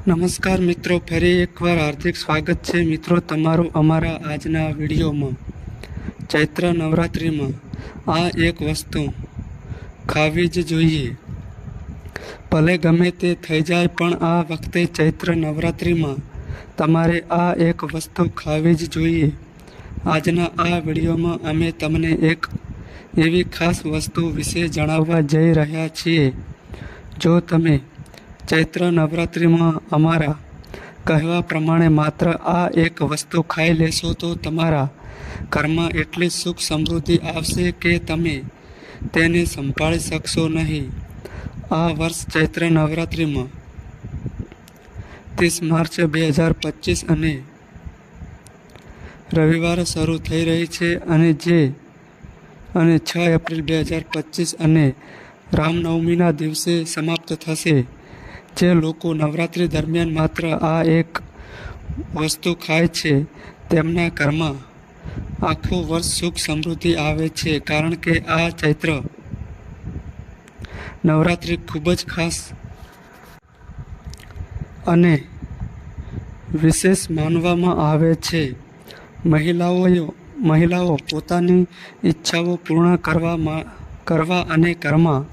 નમસ્કાર મિત્રો, ફરી એકવાર હાર્દિક સ્વાગત છે મિત્રો તમારું અમારા આજના વિડીયોમાં. ચૈત્ર નવરાત્રિમાં આ એક વસ્તુ ખાવી જ જોઈએ. ભલે ગમે તે થઈ જાય પણ આ વખતે ચૈત્ર નવરાત્રિમાં તમારે આ એક વસ્તુ ખાવી જ જોઈએ. આજના આ વિડીયોમાં અમે તમને એક એવી ખાસ વસ્તુ વિશે જણાવવા જઈ રહ્યા છીએ. જો તમે ચૈત્ર નવરાત્રિમાં અમારા કહેવા પ્રમાણે માત્ર આ એક વસ્તુ ખાઈ લેશો તો તમારા ઘરમાં એટલી સુખ સમૃદ્ધિ આવશે કે તમે તેને સંભાળી શકશો નહીં. આ વર્ષ ચૈત્ર નવરાત્રિમાં 30 માર્ચ 2025 અને રવિવારે શરૂ થઈ રહી છે અને 6 એપ્રિલ 2025 અને રામનવમીના દિવસે સમાપ્ત થશે. જે લોકો નવરાત્રિ દરમિયાન માત્ર આ એક વસ્તુ ખાય છે તેમના ઘરમાં આખું વર્ષ સુખ સમૃદ્ધિ આવે છે, કારણ કે આ ચૈત્ર નવરાત્રિ ખૂબ જ ખાસ અને વિશેષ માનવામાં આવે છે. મહિલાઓ પોતાની ઈચ્છાઓ પૂર્ણ કરવા અને ઘરમાં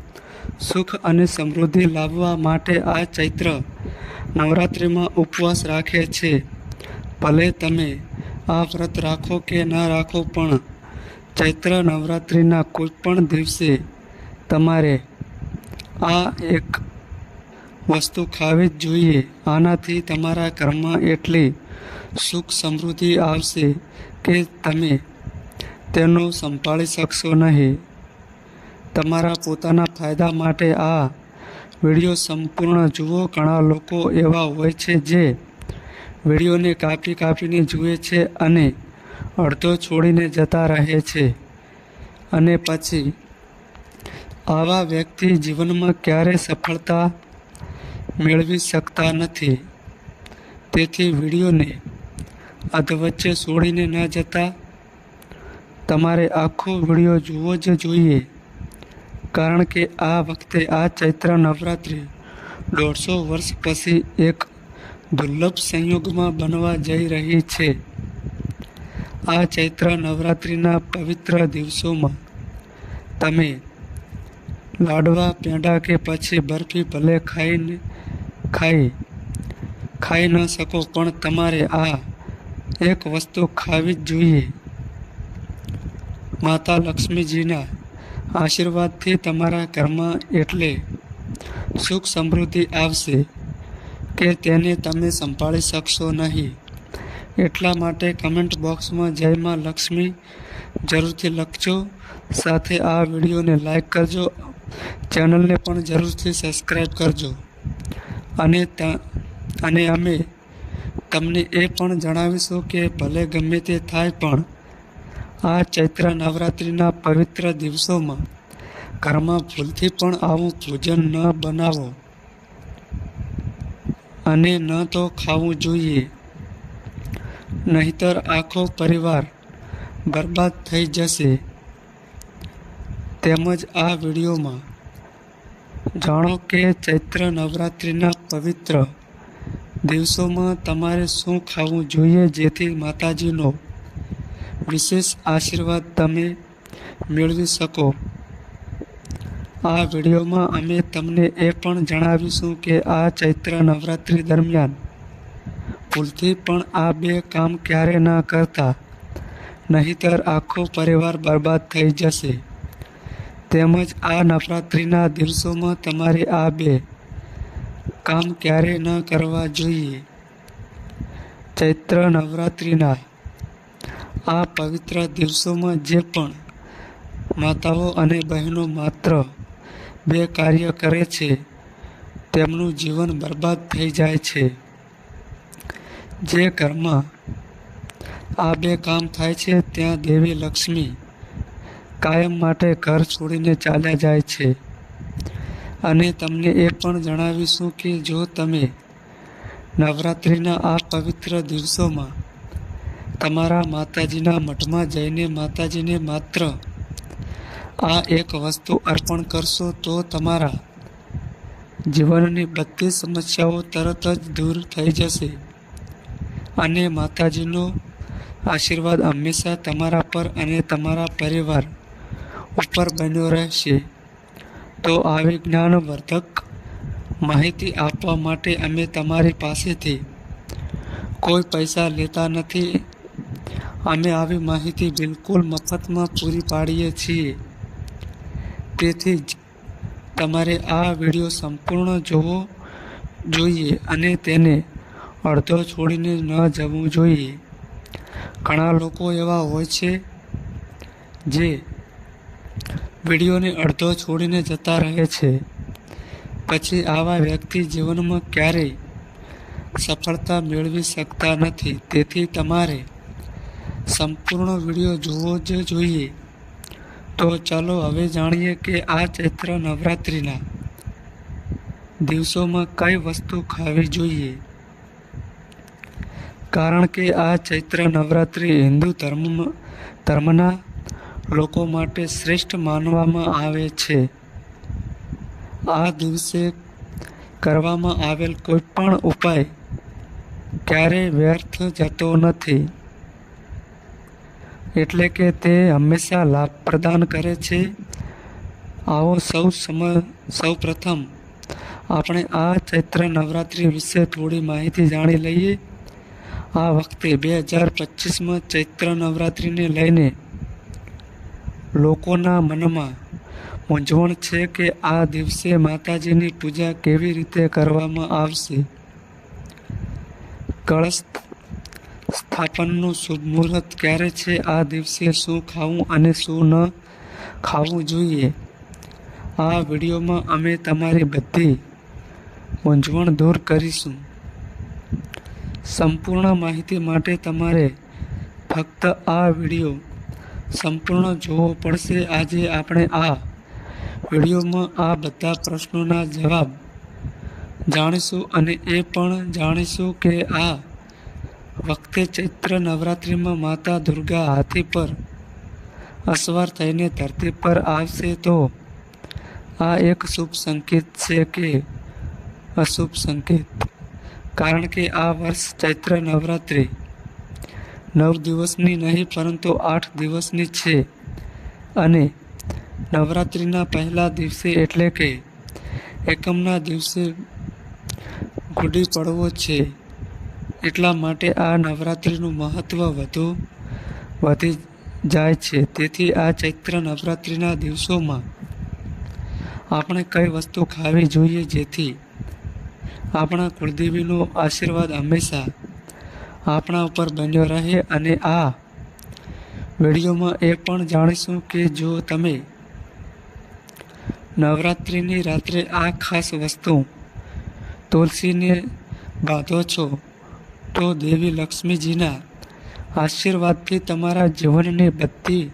સુખ અને સમૃદ્ધિ લાવવા માટે આ ચૈત્ર નવરાત્રિમાં ઉપવાસ રાખે છે. ભલે તમે આ વ્રત રાખો કે ન રાખો, પણ ચૈત્ર નવરાત્રિના કોઈ પણ દિવસે તમારે આ એક વસ્તુ ખાવી જ જોઈએ. આનાથી તમારા ઘરમાં એટલી સુખ સમૃદ્ધિ આવશે કે તમે તેનો સંભાળી શકશો નહીં. તમારા પોતાના ફાયદા માટે આ વિડીયો સંપૂર્ણ જુઓ. ઘણા લોકો એવા હોય છે જે વિડીયોને કાપીને જુએ છે અને અડધો છોડીને જતા રહે છે, અને પછી આવા વ્યક્તિ જીવનમાં ક્યારેય સફળતા મેળવી શકતા નથી. તેથી વિડીયોને અધવચ્ચે છોડીને ન જતા તમારે આખો વિડીયો જોવો જ જોઈએ, કારણ કે આ વખતે આ ચૈત્ર નવરાત્રિ 150 વર્ષ પછી એક દુર્લભ સંયોગમાં બનવા જઈ રહી છે. આ ચૈત્ર નવરાત્રિના પવિત્ર દિવસોમાં તમે લાડવા, પેંડા કે પછી બરફી ભલે ખાઈ ન શકો, પણ તમારે આ એક વસ્તુ ખાવી જ જોઈએ. માતા લક્ષ્મીજીના આશીર્વાદથી તમારા ઘરમાં એટલે સુખ સમૃદ્ધિ આવશે કે તેને તમે સંભાળી શકશો નહીં. એટલા માટે કમેન્ટ બોક્સમાં જય માં લક્ષ્મી જરૂરથી લખજો. સાથે આ વિડીયોને લાઈક કરજો, ચેનલને પણ જરૂરથી સબસ્ક્રાઈબ કરજો. અને અમે તમને એ પણ જણાવીશું કે ભલે ગમે તે થાય, પણ આ ચૈત્ર નવરાત્રિના પવિત્ર દિવસોમાં ઘરમાં ભૂલથી પણ આવું ભોજન ન બનાવો અને ન તો ખાવું જોઈએ, નહીંતર આખો પરિવાર બરબાદ થઈ જશે. તેમજ આ વિડીયોમાં જાણો કે ચૈત્ર નવરાત્રિના પવિત્ર દિવસોમાં તમારે શું ખાવું જોઈએ જેથી માતાજીનો વિશેષ આશીર્વાદ તમે મેળવી શકો. આ વિડીયોમાં અમે તમને એ પણ જણાવીશું કે આ ચૈત્ર નવરાત્રિ દરમિયાન ભૂલથી પણ આ બે કામ ક્યારે ન કરતા, નહીંતર આખો પરિવાર બરબાદ થઈ જશે. તેમજ આ નવરાત્રિના દિવસોમાં તમારે આ બે કામ ક્યારે ન કરવા જોઈએ. ચૈત્ર નવરાત્રિના આ પવિત્ર દિવસોમાં જે પણ માતાઓ અને બહેનો માત્ર બે કાર્ય કરે છે તેમનું જીવન બરબાદ થઈ જાય છે. જે ઘરમાં આ બે કામ થાય છે ત્યાં દેવી લક્ષ્મી કાયમ માટે ઘર છોડીને ચાલ્યા જાય છે. અને તમને એ પણ જણાવીશું કે જો તમે નવરાત્રિના આ પવિત્ર દિવસોમાં તમારા માતાજીના મઠમાં જઈને માતાજીને માત્ર આ એક વસ્તુ અર્પણ કરશો તો તમારા જીવનની બધી સમસ્યાઓ તરત જ દૂર થઈ જશે અને માતાજીનો આશીર્વાદ હંમેશા તમારા પર અને તમારા પરિવાર ઉપર બન્યો રહેશે. તો આવી જ્ઞાનવર્ધક માહિતી આપવા માટે અમે તમારી પાસેથી કોઈ પૈસા લેતા નથી. અમે આવી માહિતી બિલકુલ મફતમાં પૂરી પાડીએ છીએ. તેથી જ તમારે આ વિડીયો સંપૂર્ણ જોવો જોઈએ અને તેને અડધો છોડીને ન જવું જોઈએ. ઘણા લોકો એવા હોય છે જે વિડીયોને અડધો છોડીને જતા રહે છે. પછી આવા વ્યક્તિ જીવનમાં ક્યારેય સફળતા મેળવી શકતા નથી. તેથી તમારે સંપૂર્ણ વિડીયો જોવો જ જોઈએ. તો ચાલો હવે જાણીએ કે આ ચૈત્ર નવરાત્રિના દિવસોમાં કઈ વસ્તુ ખાવી જોઈએ. કારણ કે આ ચૈત્ર નવરાત્રિ હિન્દુ ધર્મના લોકો માટે શ્રેષ્ઠ માનવામાં આવે છે. આ દિવસે કરવામાં આવેલ કોઈ પણ ઉપાય ક્યારેય વ્યર્થ જતો નથી. એટલે કે તે હંમેશા લાભ પ્રદાન કરે છે. આવો સૌ પ્રથમ આપણે આ ચૈત્ર નવરાત્રિ વિશે થોડી માહિતી જાણી લઈએ. આ વખતે 2025માં ચૈત્ર નવરાત્રિને લઈને લોકોના મનમાં મૂંઝવણ છે કે આ દિવસે માતાજીની પૂજા કેવી રીતે કરવામાં આવશે. કળશ સ્થાપનનું શુભ મુહૂર્ત ક્યારે છે, આ દિવસે શું ખાવું અને શું ન ખાવું જોઈએ. આ વિડીયોમાં અમે તમારી બધી મૂંઝવણ દૂર કરીશું. સંપૂર્ણ માહિતી માટે તમારે ફક્ત આ વિડીયો સંપૂર્ણ જોવો પડશે. આજે આપણે આ વિડીયોમાં આ બધા પ્રશ્નોના જવાબ જાણીશું અને એ પણ જાણીશું કે આ વખતે ચૈત્ર નવરાત્રિમાં માતા દુર્ગા હાથી પર અસવાર થઈને ધરતી પર આવશે. તો આ એક શુભ સંકેત છે કે અશુભ સંકેત? કારણ કે આ વર્ષ ચૈત્ર નવરાત્રિ 9 દિવસની નહીં પરંતુ 8 દિવસની છે અને નવરાત્રિના પહેલા દિવસે એટલે કે એકમના દિવસે ગુડી પડવો છે. એટલા માટે આ નવરાત્રિનું મહત્ત્વ વધી જાય છે. તેથી આ ચૈત્ર નવરાત્રિના દિવસોમાં આપણે કઈ વસ્તુ ખાવી જોઈએ જેથી આપણા કુળદેવીનો આશીર્વાદ હંમેશા આપણા ઉપર બન્યો રહે. અને આ વિડીયોમાં એ પણ જાણીશું કે જો તમે નવરાત્રિની રાત્રે આ ખાસ વસ્તુ તુલસીને બાંધો છો તો દેવી લક્ષ્મીજીના આશીર્વાદથી તમારા જીવનની બધી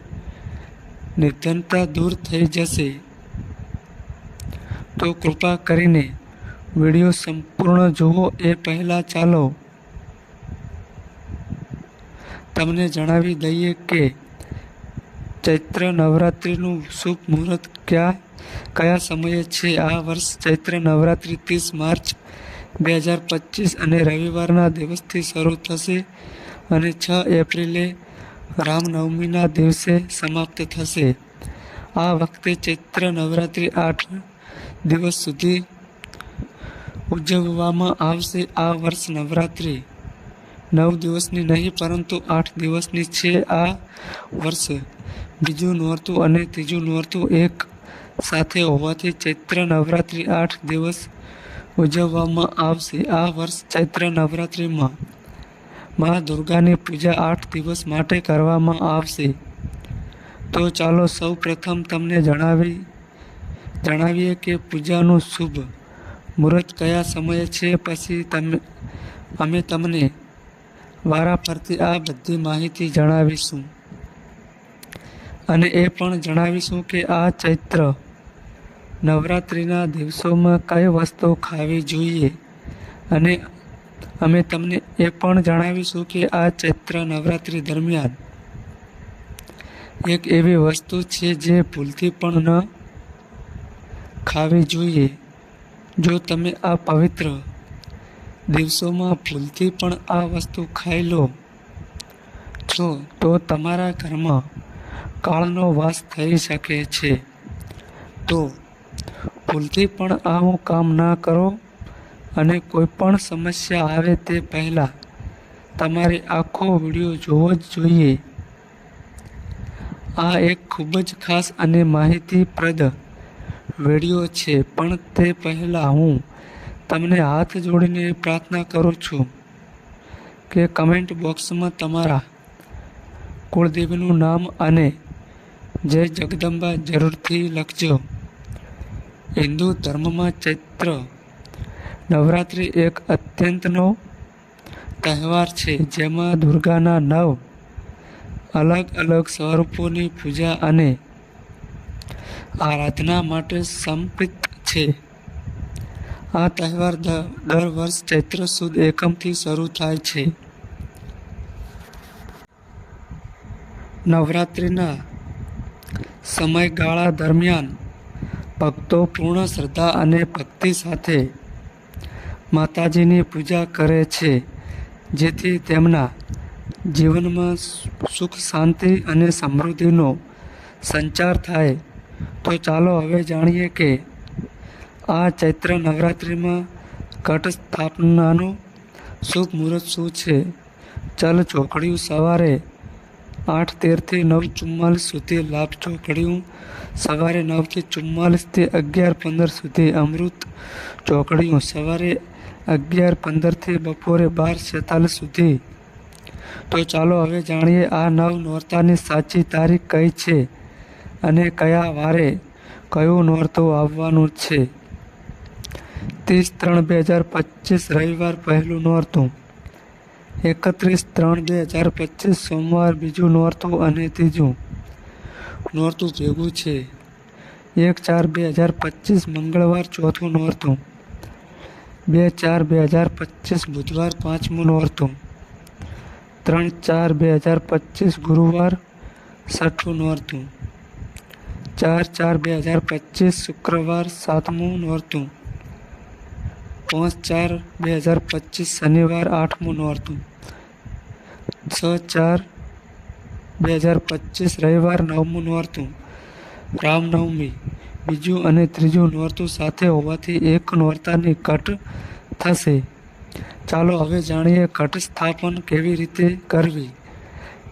નિર્ધનતા દૂર થઈ જશે. તો કૃપા કરીને વિડીયો સંપૂર્ણ જુઓ. એ પહેલાં ચાલો તમને જણાવી દઈએ કે ચૈત્ર નવરાત્રિનું શુભ મુહૂર્ત કયા સમયે છે. આ વર્ષ ચૈત્ર નવરાત્રિ 30 માર્ચ 2025 અને રવિવારના દિવસથી શરૂ થશે અને 6 એપ્રિલે રામનવમીના દિવસે સમાપ્ત થશે. આ વખતે ચૈત્ર નવરાત્રિ 8 દિવસ સુધી ઉજવવામાં આવશે. આ વર્ષ નવરાત્રિ 9 દિવસની નહીં પરંતુ 8 દિવસની છે. આ વર્ષ બીજું નોરતું અને ત્રીજું નોરતું એક સાથે હોવાથી ચૈત્ર નવરાત્રિ 8 દિવસ ઉજવવામાં આવશે. આ વર્ષ ચૈત્ર નવરાત્રિમાં મા દુર્ગાની પૂજા 8 દિવસ માટે કરવામાં આવશે. તો ચાલો સૌ પ્રથમ તમને જણાવીએ કે પૂજાનું શુભ મુહૂર્ત કયા સમયે છે. પછી અમે તમને વારાફરતી આ બધી માહિતી જણાવીશું અને એ પણ જણાવીશું કે આ ચૈત્ર નવરાત્રિના દિવસોમાં કઈ વસ્તુ ખાવી જોઈએ. અને અમે તમને એ પણ જણાવીશું કે આ ચૈત્ર નવરાત્રિ દરમિયાન એક એવી વસ્તુ છે જે ભૂલથી પણ ન ખાવી જોઈએ. જો તમે આ પવિત્ર દિવસોમાં ભૂલથી પણ આ વસ્તુ ખાઈ લો છો તો તમારા ઘરમાં કાળનો વાસ થઈ શકે છે. તો ભૂલથી પણ આવું કામ ના કરો અને કોઈ પણ સમસ્યા આવે તે પહેલાં તમારે આખો વિડીયો જોવો જ જોઈએ. આ એક ખૂબ જ ખાસ અને માહિતીપ્રદ વિડીયો છે, પણ તે પહેલાં હું તમને હાથ જોડીને પ્રાર્થના કરું છું કે કમેન્ટ બોક્સમાં તમારા કુળદેવીનું નામ અને જય જગદંબા જરૂરથી લખજો. હિન્દુ ધર્મમાં ચૈત્ર નવરાત્રિ એક અત્યંતનો તહેવાર છે, જેમાં દુર્ગાના 9 અલગ અલગ સ્વરૂપોની પૂજા અને આરાધના માટે સમર્પિત છે. આ તહેવાર દર વર્ષ ચૈત્ર સુદ એકમથી શરૂ થાય છે. નવરાત્રિના સમયગાળા દરમિયાન ભક્તો પૂર્ણ શ્રદ્ધા અને ભક્તિ સાથે માતાજીની પૂજા કરે છે, જેથી તેમના જીવનમાં સુખ, શાંતિ અને સમૃદ્ધિનો સંચાર થાય. તો ચાલો હવે જાણીએ કે આ ચૈત્ર નવરાત્રિમાં ઘટ સ્થાપનાનું શુભ મુહૂર્ત શું છે. ચલ ચોકડીયું સવારે 8:13 થી 9:44 સુધી, લાભ ચોકડીયું સવારે 9 થી 44 થી 11:15 સુધી, અમૃત ચોકડીયું સવારે 11:15 થી બપોરે 12:46 સુધી. તો ચાલો હવે જાણીએ આ નોરતાની સાચી તારીખ કઈ છે અને કયા વારે કયું નોરતું આવવાનું છે. 30/3/2025 રવિવાર પહેલું નોરતું, 31/3/2025 સોમવાર બીજું નોરતું અને ત્રીજું નોરતું ભેગું છે. 1/4/2025 મંગળવાર ચોથું નોરતું, 2/4/2025 બુધવાર પાંચમું નોરતું, 3/4/2025 ગુરુવાર છઠ્ઠું નોરતું, 4/4/2025 શુક્રવાર સાતમું નોરતું, 5/4/2025 શનિવાર આઠમું નોરતું, 6/4/2025 રવિવાર નવમું નોરતું. રામનવમી બીજું અને ત્રીજું નોરતું સાથે હોવાથી એક નોરતાની ઘટ થશે. ચાલો હવે જાણીએ ઘટ સ્થાપન કેવી રીતે કરવી.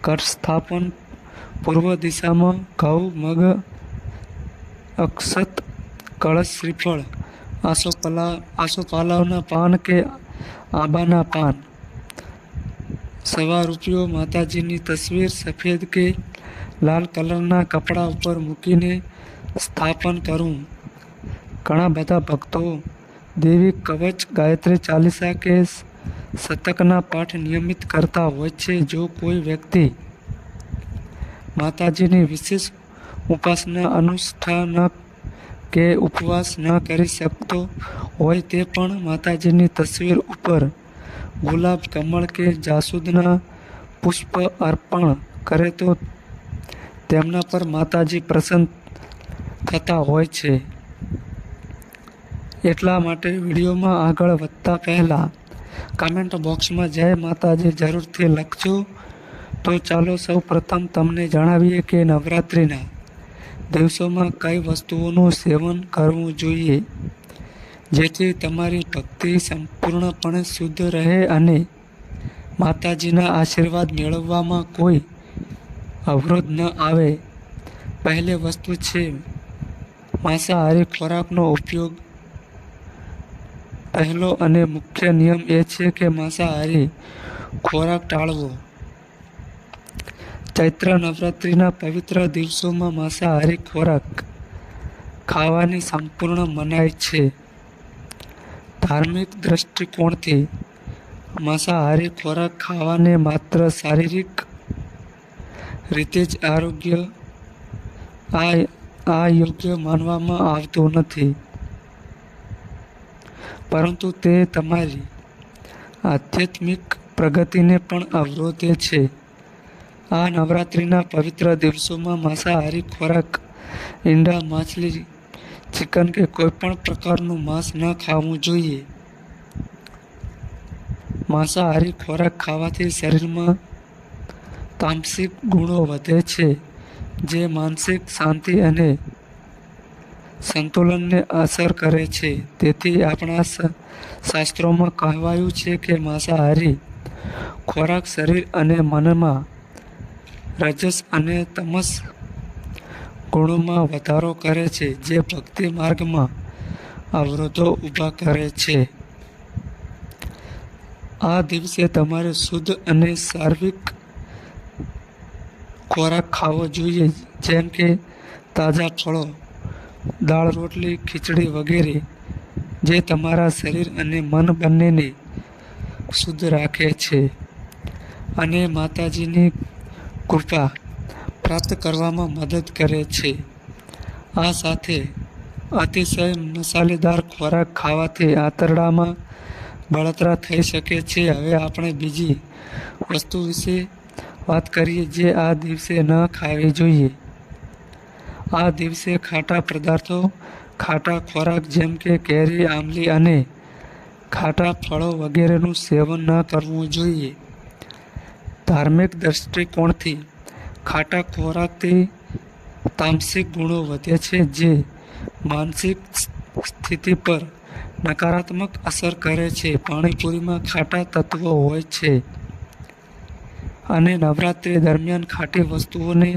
ઘટ સ્થાપન પૂર્વ દિશામાં ઘઉં, મગ, અક્ષત, કળશ, શ્રીફળ, આસોપાલવના પાન કે આંબાના પાન, ₹1 માતાજીની તસવીર સફેદ કે લાલ કલરના કપડા ઉપર મૂકીને સ્થાપન કરવું. ઘણા બધા ભક્તો દેવી કવચ, ગાયત્રી ચાલીસા કે શતકના પાઠ નિયમિત કરતા હોય છે. જો કોઈ વ્યક્તિ માતાજીની વિશેષ ઉપાસના, અનુષ્ઠાન કે ઉપવાસ ન કરી શકતો હોય તે પણ માતાજીની તસવીર ઉપર ગુલાબ, કમળ કે જાસૂદના પુષ્પ અર્પણ કરે તો તેમના પર માતાજી પ્રસન્ન થતા હોય છે. એટલા માટે વિડીયોમાં આગળ વધતા પહેલા કમેન્ટ બોક્સમાં જય માતાજી જરૂરથી લખજો. તો ચાલો સૌ પ્રથમ તમને જણાવીએ કે નવરાત્રિના દિવસોમાં કઈ વસ્તુઓનું સેવન કરવું જોઈએ, જેથી તમારી ભક્તિ સંપૂર્ણપણે શુદ્ધ રહે અને માતાજીના આશીર્વાદ મેળવવામાં કોઈ અવરોધ ન આવે. પહેલી વસ્તુ છે માંસાહારી ખોરાકનો ઉપયોગ. પહેલો અને મુખ્ય નિયમ એ છે કે માંસાહારી ખોરાક ટાળવો. ચૈત્ર નવરાત્રિના પવિત્ર દિવસોમાં માંસાહારી ખોરાક ખાવાની સંપૂર્ણ મનાઈ છે. ધાર્મિક દ્રષ્ટિકોણથી માંસાહારી ખોરાક ખાવાને માત્ર શારીરિક રીતે જ યોગ્ય માનવામાં આવતું નથી, પરંતુ તે તમારી આધ્યાત્મિક પ્રગતિને પણ અવરોધે છે. આ નવરાત્રિના પવિત્ર દિવસોમાં માંસાહારી ખોરાક ઈંડા, માછલી ચિકન કે કોઈ પણ પ્રકારનું માંસ ન ખાવું જોઈએ. માંસાહારી ખોરાક ખાવાથી શરીરમાં તામસિક ગુણો વધે છે, જે માનસિક શાંતિ અને સંતુલનને અસર કરે છે. તેથી આપણા શાસ્ત્રોમાં કહેવાયું છે કે માંસાહારી ખોરાક શરીર અને મનમાં રજસ અને તમસ ગુણોમાં વધારો કરે છે, જે ભક્તિ માર્ગમાં અવરોધો ઊભા કરે છે. આ દિવસે તમારે શુદ્ધ અને સાત્વિક ખોરાક ખાવો જોઈએ, જેમ કે તાજા ફળો, દાળ, રોટલી, ખીચડી વગેરે, જે તમારા શરીર અને મન બંનેને શુદ્ધ રાખે છે અને માતાજીની કૃપા પ્રાપ્ત કરવામાં મદદ કરે છે. આ સાથે અતિશય મસાલેદાર ખોરાક ખાવાથી આંતરડામાં બળતરા થઈ શકે છે. હવે આપણે બીજી વસ્તુ વિશે વાત કરીએ જે આ દિવસે ન ખાવી જોઈએ. આ દિવસે ખાટા પદાર્થો, ખાટા ખોરાક જેમ કે કેરી, આંબલી અને ખાટા ફળો વગેરેનું સેવન ન કરવું જોઈએ. ધાર્મિક દૃષ્ટિકોણથી ખાટા ખોરાકથી તામસિક ગુણો વધે છે, જે માનસિક સ્થિતિ પર નકારાત્મક અસર કરે છે. પાણીપુરીમાં ખાટા તત્વો હોય છે અને નવરાત્રિ દરમિયાન ખાટી વસ્તુઓને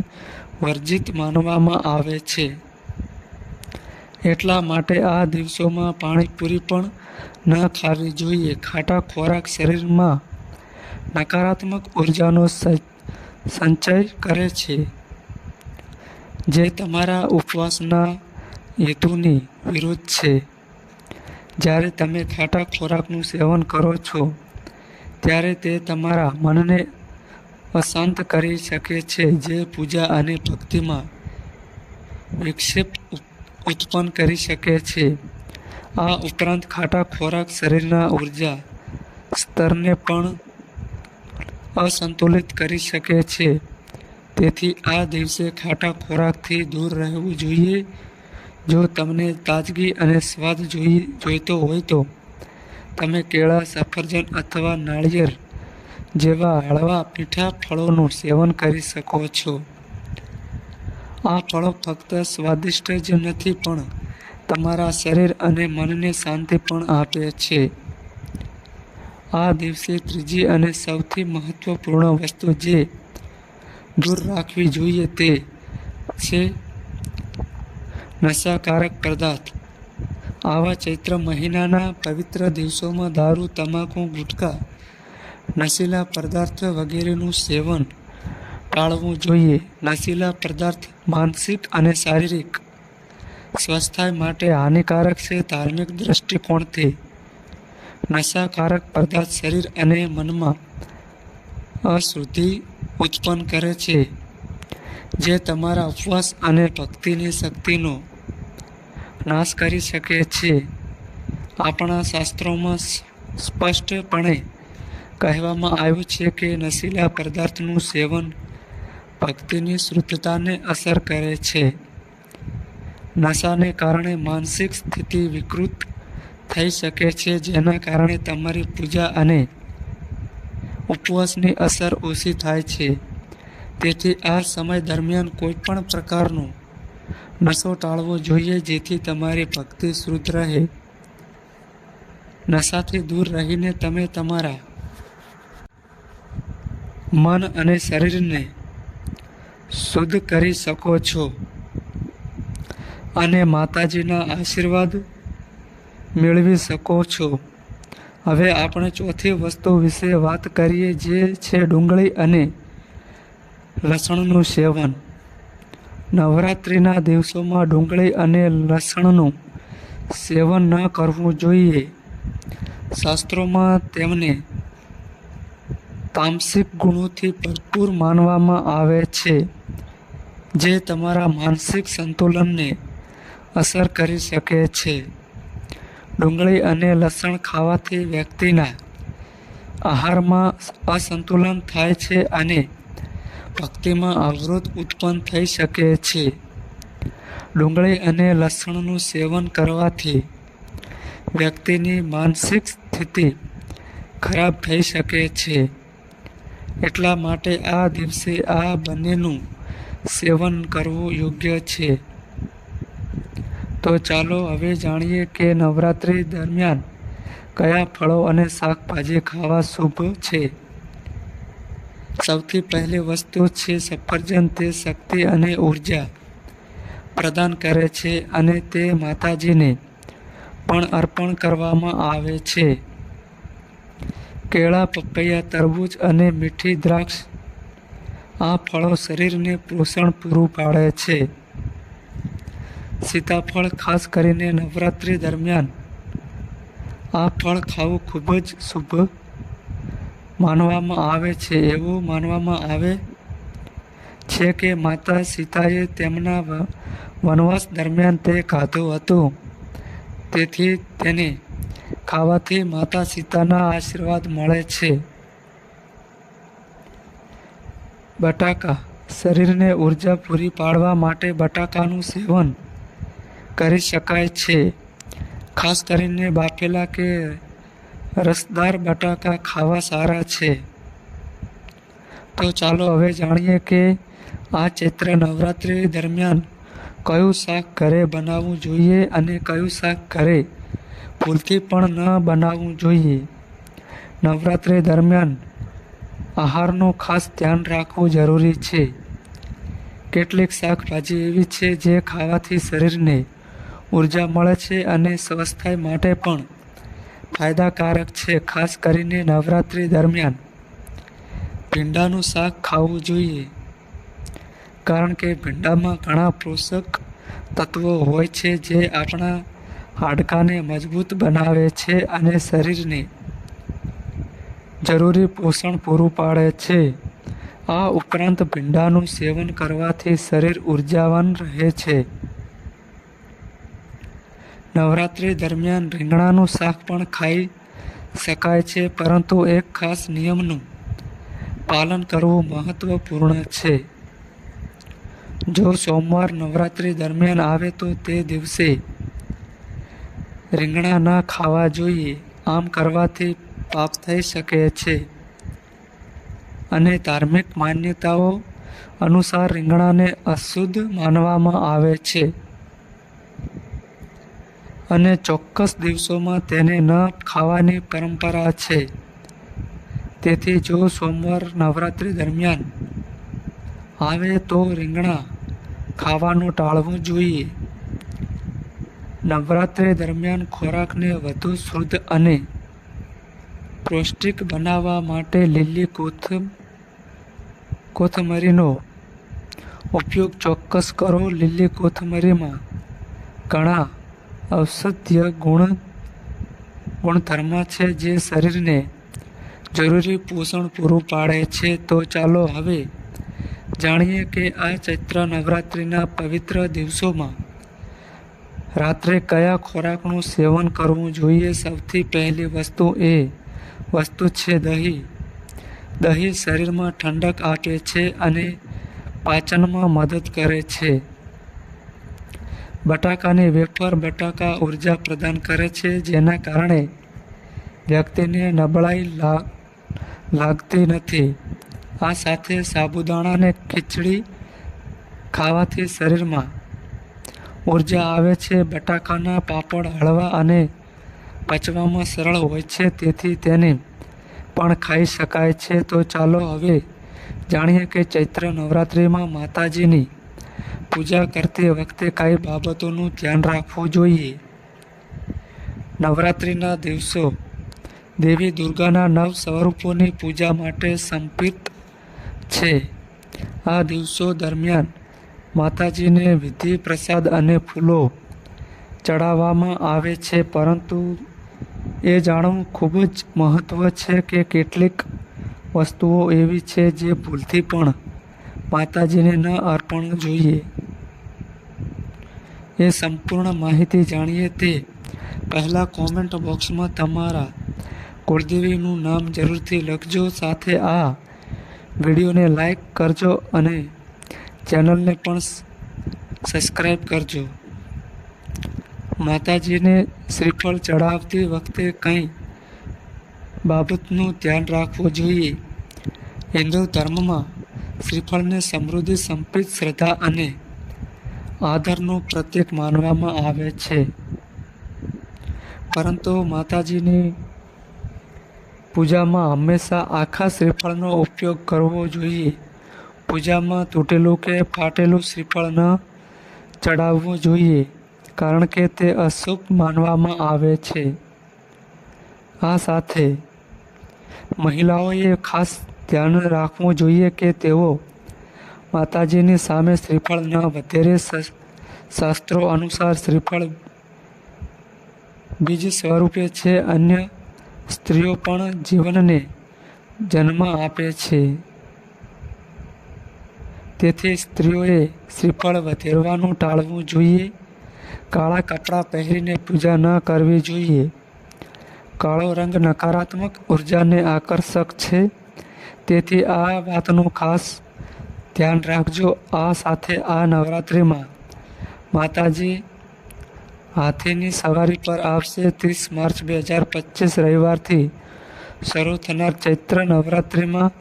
વર્જિત માનવામાં આવે છે. એટલા માટે આ દિવસોમાં પાણીપુરી પણ ન ખાવી જોઈએ. ખાટા ખોરાક શરીરમાં નકારાત્મક ઉર્જાનો સંચય કરે છે, જે તમારા ઉપવાસના હેતુની વિરુદ્ધ છે. જ્યારે તમે ખાટા ખોરાકનું સેવન કરો છો, ત્યારે તે તમારા મનને અશાંત કરી શકે છે, જે પૂજા અને ભક્તિમાં વિક્ષેપ ઉત્પન્ન કરી શકે છે. આ ઉપરાંત ખાટા ખોરાક શરીરના ઉર્જા સ્તરને પણ અસંતુલિત કરી શકે છે. તેથી આ દિવસે ખાટા ખોરાકથી દૂર રહેવું જોઈએ. જો તમને તાજગી અને સ્વાદ જોઈતો હોય તો તમે કેળા, સફરજન અથવા નાળિયેર જેવા હળવા મીઠા ફળોનું સેવન કરી શકો છો. આ ફળો ફક્ત સ્વાદિષ્ટ જ નથી પણ તમારા શરીર અને મનને શાંતિ પણ આપે છે. આ દિવસે ત્રીજી અને સૌથી મહત્વપૂર્ણ વસ્તુ જે દૂર રાખવી જોઈએ તે છે નશાકારક પદાર્થ. આવા ચૈત્ર મહિનાના પવિત્ર દિવસોમાં દારૂ, તમાકુ, ગુટખા, નશીલા પદાર્થ વગેરેનું સેવન ટાળવું જોઈએ. નશીલા પદાર્થ માનસિક અને શારીરિક સ્વાસ્થ્ય માટે હાનિકારક છે. ધાર્મિક દૃષ્ટિકોણથી નશાકારક પદાર્થ શરીર અને મનમાં અશુદ્ધિ ઉત્પન્ન કરે છે, જે તમારા ઉપવાસ અને ભક્તિની શક્તિનો નાશ કરી શકે છે. આપણા શાસ્ત્રોમાં સ્પષ્ટપણે કહેવામાં આવ્યું છે કે નશીલા પદાર્થનું સેવન ભક્તિની શુદ્ધતાને અસર કરે છે. નશાને કારણે માનસિક સ્થિતિ વિકૃત થઈ શકે છે, જેના કારણે તમારી પૂજા અને ઉપવાસની અસર ઓછી થાય છે. તેથી આ સમય દરમિયાન કોઈ પણ પ્રકારનો નશો ટાળવો જોઈએ, જેથી તમારી ભક્તિ શુદ્ધ રહે. નશાથી દૂર રહીને તમે તમારા મન અને શરીરને શુદ્ધ કરી શકો છો અને માતાજીના આશીર્વાદ મેળવી શકો છો. હવે આપણે ચોથી વસ્તુ વિશે વાત કરીએ, જે છે ડુંગળી અને લસણનું સેવન. નવરાત્રિના દિવસોમાં ડુંગળી અને લસણનું સેવન ન કરવું જોઈએ. શાસ્ત્રોમાં તેમને તામસિક ગુણોથી ભરપૂર માનવામાં આવે છે, જે તમારા માનસિક સંતુલનને અસર કરી શકે છે. ડુંગળી અને લસણ ખાવાથી વ્યક્તિના આહારમાં અસંતુલન થાય છે અને ભક્તિમાં અવરોધ ઉત્પન્ન થઈ શકે છે. ડુંગળી અને લસણનું સેવન કરવાથી વ્યક્તિની માનસિક સ્થિતિ ખરાબ થઈ શકે છે. એટલા માટે આ દિવસે આ બંનેનું સેવન કરવું યોગ્ય છે. તો ચાલો હવે જાણીએ કે નવરાત્રિ દરમિયાન કયા ફળો અને શાકભાજી ખાવા શુભ છે. સૌથી પહેલી વસ્તુ છે સફરજન. તે શક્તિ અને ઉર્જા પ્રદાન કરે છે અને તે માતાજીને પણ અર્પણ કરવામાં આવે છે. કેળા, પપૈયા, તરબૂચ અને મીઠી દ્રાક્ષ આ ફળો શરીરને પોષણ પૂરું પાડે છે. સીતાફળ, ખાસ કરીને નવરાત્રિ દરમિયાન આ ફળ ખાવું ખૂબ જ શુભ માનવામાં આવે છે. એવું માનવામાં આવે છે કે માતા સીતાએ તેમના વનવાસ દરમિયાન તે ખાધું હતું, તેથી તેને ખાવાથી માતા સીતાના આશીર્વાદ મળે છે. બટાકા, શરીરને ઉર્જા પૂરી પાડવા માટે બટાકાનું સેવન કરી શકાય છે. ખાસ કરીને બાફેલા કે રસદાર બટાકા ખાવા સારા છે. તો ચાલો હવે જાણીએ કે આ ચૈત્ર નવરાત્રિ દરમિયાન કયું શાક ઘરે બનાવવું જોઈએ અને કયું શાક ઘરે ભૂલથી પણ ન બનાવવું જોઈએ. નવરાત્રિ દરમિયાન આહારનું ખાસ ધ્યાન રાખવું જરૂરી છે. કેટલીક શાકભાજી એવી છે જે ખાવાથી શરીરને ઉર્જા મળે છે અને સ્વાસ્થ્ય માટે પણ ફાયદાકારક છે. ખાસ કરીને નવરાત્રિ દરમિયાન ભીંડાનું શાક ખાવું જોઈએ, કારણ કે ભીંડામાં ઘણા પોષક તત્વો હોય છે જે આપણા હાડકાને મજબૂત બનાવે છે અને શરીરને જરૂરી પોષણ પૂરું પાડે છે. આ ઉપરાંત ભીંડાનું સેવન કરવાથી શરીર ઉર્જાવાન રહે છે. નવરાત્રિ દરમિયાન રીંગણાનું શાક પણ ખાઈ શકાય છે, પરંતુ એક ખાસ નિયમનું પાલન કરવું મહત્વપૂર્ણ છે. જો સોમવાર નવરાત્રિ દરમિયાન આવે તો તે દિવસે રીંગણા ન ખાવા જોઈએ. આમ કરવાથી પાપ થઈ શકે છે અને ધાર્મિક માન્યતાઓ અનુસાર રીંગણાને અશુદ્ધ માનવામાં આવે છે અને ચોક્કસ દિવસોમાં તેને ન ખાવાની પરંપરા છે. તેથી જો સોમવાર નવરાત્રિ દરમિયાન આવે તો રીંગણા ખાવાનું ટાળવું જોઈએ. નવરાત્રિ દરમિયાન ખોરાકને વધુ શુદ્ધ અને પૌષ્ટિક બનાવવા માટે લીલી કોથમરીનો ઉપયોગ ચોક્કસ કરો. લીલી કોથમરીમાં ઘણા ઔષધીય ગુણધર્મ છે જે શરીરને જરૂરી પોષણ પૂરું પાડે છે. તો ચાલો હવે જાણીએ કે આ ચૈત્ર નવરાત્રિના પવિત્ર દિવસોમાં રાત્રે કયા ખોરાકનું સેવન કરવું જોઈએ. સૌથી પહેલી વસ્તુ છે દહીં. દહીં શરીરમાં ઠંડક આપે છે અને પાચનમાં મદદ કરે છે. બટાકાની વેફર. બટાકા ઉર્જા પ્રદાન કરે છે, જેના કારણે વ્યક્તિને નબળાઈ લાગતી નથી. આ સાથે સાબુદાણાની ખીચડી ખાવાથી શરીરમાં ઉર્જા આવે છે. બટાકાના પાપડ હળવા અને પચવામાં સરળ હોય છે, તેથી તેને પણ ખાઈ શકાય છે. તો ચાલો હવે જાણીએ કે ચૈત્ર નવરાત્રિમાં માતાજીની પૂજા કરતી વખતે કઈ બાબતોનું ધ્યાન રાખવું જોઈએ. નવરાત્રિના દિવસો દેવી દુર્ગાના 9 સ્વરૂપોની પૂજા માટે સમર્પિત છે. આ દિવસો દરમિયાન માતાજીને વિધિ, પ્રસાદ અને ફૂલો ચડાવવામાં આવે છે, પરંતુ એ જાણવું ખૂબ જ મહત્વ છે કે કેટલીક વસ્તુઓ એવી છે જે ભૂલથી પણ માતાજીને ન અર્પણ જોઈએ. એ સંપૂર્ણ માહિતી જાણીએ તે પહેલાં કોમેન્ટ બોક્સમાં તમારા કુળદેવીનું નામ જરૂરથી લખજો. સાથે આ વિડીયોને લાઈક કરજો અને ચેનલને પણ સબસ્ક્રાઈબ કરજો. માતાજીને શ્રીફળ ચડાવતી વખતે કઈ બાબતનું ધ્યાન રાખવું જોઈએ? હિન્દુ ધર્મમાં શ્રીફળને સમૃદ્ધિ, સંપત્તિ, શ્રદ્ધા અને આદરનું પ્રતીક માનવામાં આવે છે. પરંતુ માતાજીની પૂજામાં હંમેશા આખા શ્રીફળનો ઉપયોગ કરવો જોઈએ. પૂજામાં તૂટેલું કે ફાટેલું શ્રીફળ ન ચડાવવું જોઈએ, કારણ કે તે અશુભ માનવામાં આવે છે. આ સાથે મહિલાઓએ ખાસ ધ્યાન રાખવું જોઈએ કે તેઓ માતાજીની સામે શ્રીફળ ન વધેરે. શાસ્ત્રો અનુસાર શ્રીફળ બીજ સ્વરૂપે છે. અન્ય સ્ત્રીઓ પણ જીવનને જન્મ આપે છે. તેથી સ્ત્રીઓએ શ્રીફળ વધેરવાનું ટાળવું જોઈએ. કાળા કપડાં પહેરીને પૂજા ન કરવી જોઈએ. કાળો રંગ નકારાત્મક ઉર્જાને આકર્ષક છે, તેથી આ વાતનું ખાસ ધ્યાન રાખજો. આ સાથે આ નવરાત્રિમાં માતાજી હાથીની સવારી પર આવશે. 30 માર્ચ 2025 રવિવારથી શરૂ થનાર ચૈત્ર નવરાત્રિમાં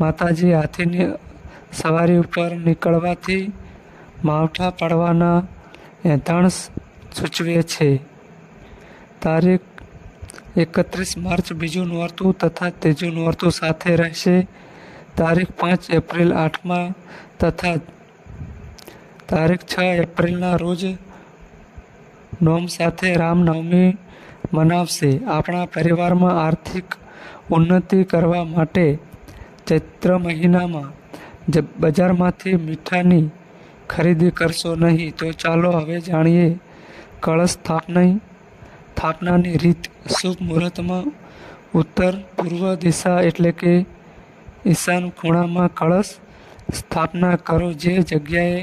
માતાજી હાથીની સવારી ઉપર નીકળવાથી માવઠા પડવાના એંધાણ સૂચવે છે. તારીખ 31 માર્ચ બીજું નોરતું તથા ત્રીજું નોરતું સાથે રહેશે. તારીખ 5 એપ્રિલ આઠમા તથા તારીખ 6 એપ્રિલના રોજ નોમ સાથે રામનવમી મનાવશે. આપણા પરિવારમાં આર્થિક ઉન્નતિ કરવા માટે ચૈત્ર મહિનામાં બજારમાંથી મીઠાની ખરીદી કરશો નહીં. તો ચાલો હવે જાણીએ કળશ સ્થાપનાની રીત. શુભ મુહૂર્તમાં ઉત્તર પૂર્વ દિશા એટલે કે ઈશાન ખૂણામાં કળશ સ્થાપના કરો. જે જગ્યાએ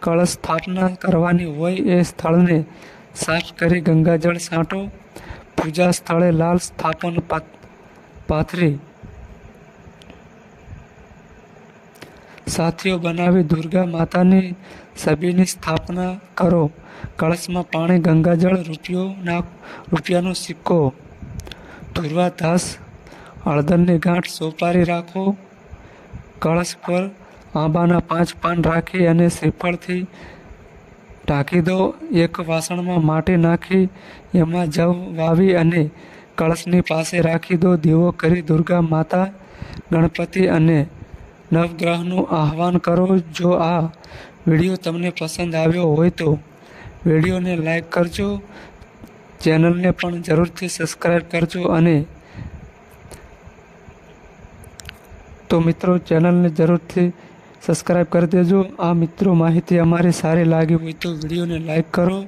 કળશ સ્થાપના કરવાની હોય એ સ્થળને સાફ કરી ગંગાજળ છાંટો. પૂજા સ્થળે લાલ સ્થાપન પાથરી સાથીઓ બનાવી દુર્ગા માતાની છબીની સ્થાપના કરો. કળશમાં પાણી, ગંગાજળ, રૂપિયાનો સિક્કો, ધુર્વા ઘાસ, હળદરની ગાંઠ, સોપારી રાખો. કળશ પર આંબાના 5 પાન રાખી અને શ્રીફળથી ઢાંકી દો. એક વાસણમાં માટી નાખી એમાં જવ વાવી અને કળશની પાસે રાખી દો. દીવો કરી દુર્ગા માતા, ગણપતિ અને નવગ્રહનું આહ્વાન કરો. જો આ વિડીયો તમને પસંદ આવ્યો હોય તો વિડીયોને લાઈક કરજો, ચેનલને પણ જરૂરથી સબસ્ક્રાઈબ કરજો. અને તો મિત્રો, ચેનલને જરૂરથી સબસ્ક્રાઈબ કરી દેજો. આ મિત્રો માહિતી અમારી સારી લાગી હોય તો વિડીયોને લાઈક કરો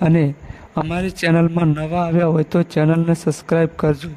અને અમારી ચેનલમાં નવા આવ્યા હોય તો ચેનલને સબસ્ક્રાઈબ કરજો.